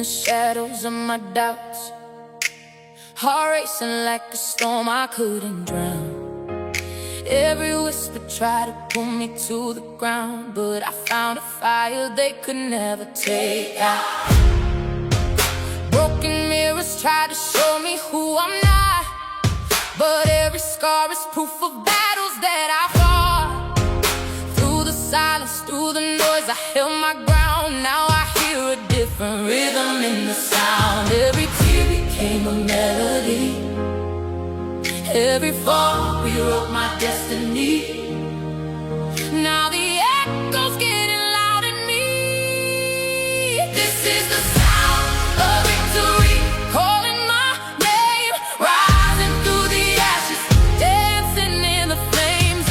the shadows of my doubts, heart racing like a storm I couldn't drown. Every whisper tried to pull me to the ground, but I found a fire they could never take out. Broken mirrors tried to show me who I'm not, but every scar is proof of battles that I fought. Through the silence, through the noise, I held my ground. Now I hear a different rhythm in the sound. Every tear became a melody, every fall rewrote my destiny. Now the echoes getting loud in me. This is the sound of victory, calling my name, rising through the ashes, dancing in the flames. I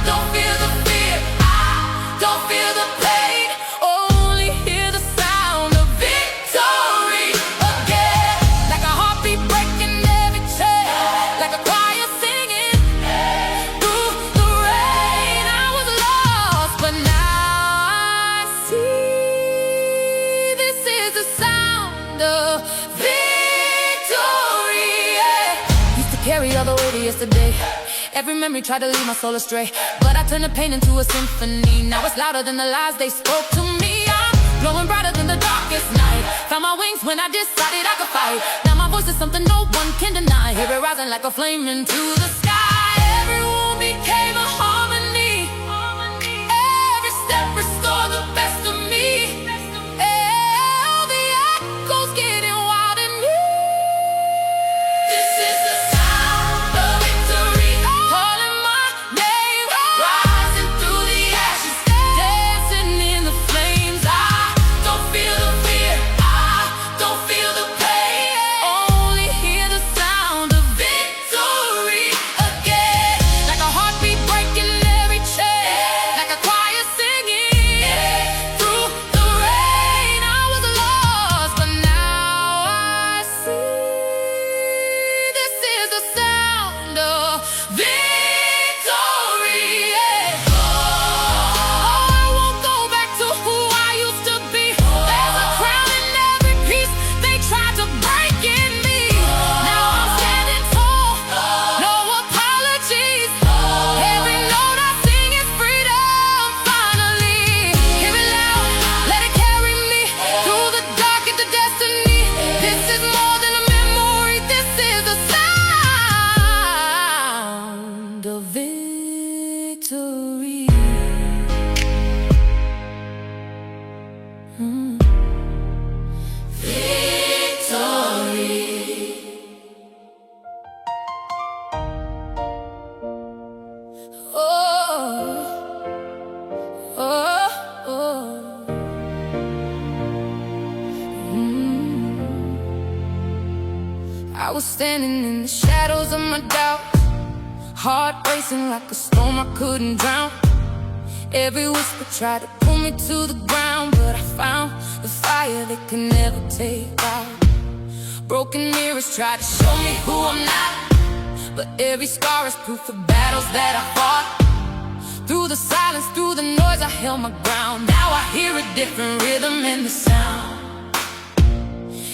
don't feel the fear, I don't feel the pain, only hear the sound of victory again. Like a heartbeat breaking every chain, like a choir singing through the rain. I was lost, but now I see. This is the sound of victory, yeah. Used to carry all the weight of yesterday. Every memory tried to lead my soul astray, but I turned the pain into a symphony. Now it's louder than the lies they spoke to me. I'm glowing brighter than the darkest night. Found my wings when I decided I could fight. Now my voice is something no one can deny. Hear it rising like a flame into the sky. Every wound became a harmony, every step restored the best of me. All the echoes getting wild in me. This is the sound of victory, calling my name, rising through the ashes, dancing in the flames. I don't feel the fear, I don't feel the pain, only hear the sound of victory again. Like a heartbeat breaking every chain, like a choir singing through the rain. I was lost, but now I see. This is the sound of victory, yeah. Oh, I won't go back to who I used to be. There's a crown in every piece they tried to break in me. Now I'm standing tall, no apologies. Every note I sing is freedom, finally. Hear it loud, let it carry me through the dark into destiny. This is more than a memory, this is the sound of victory. Victory. Oh, oh, oh. I was standing in the shadows of my doubt, heart racing like a storm I couldn't drown. Every whisper tried to pull me to the ground, but I found the fire they could never take out. Broken mirrors tried to show me who I'm not, but every scar is proof of battles that I fought. Through the silence, through the noise, I held my ground. Now I hear a different rhythm in the sound.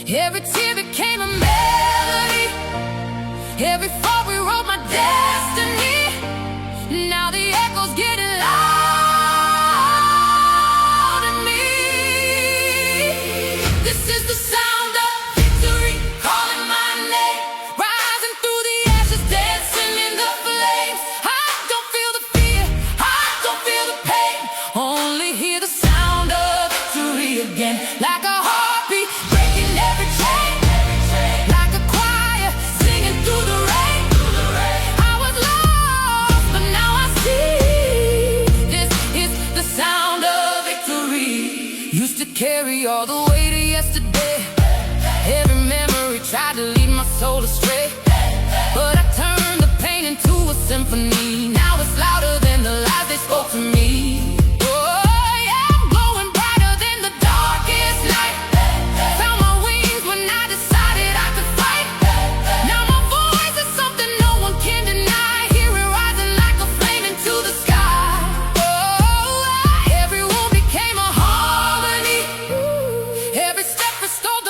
Every tear became a melody, every fall rewrote my destiny. Now the echoes getting loud in me. This is the sound of victory, calling my name, rising through the ashes, dancing in the flames. I don't feel the fear, I don't feel the pain, only hear the sound of victory again. Like a heartbeat breaking every chain, like a choir singing through the rain. I was lost, but now I see. This is the sound of victory. Used to carry all the weight of yesterday. Every memory tried to lead my soul astray, but I turned the pain into a symphony. Now it's louder than the lies they spoke to me. Oh yeah, I'm glowing brighter than the darkest night. Found my wings when I decided I could fight. Now my voice is something no one can deny. Hear it rising like a flame into the sky. Oh, every wound became a harmony, every step restored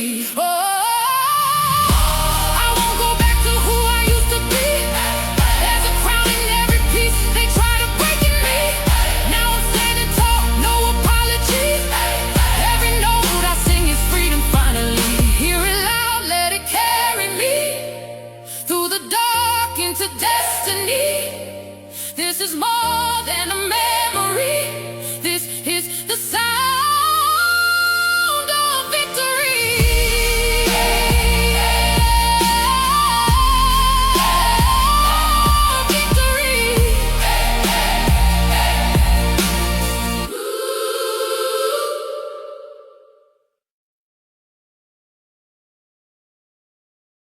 Oh,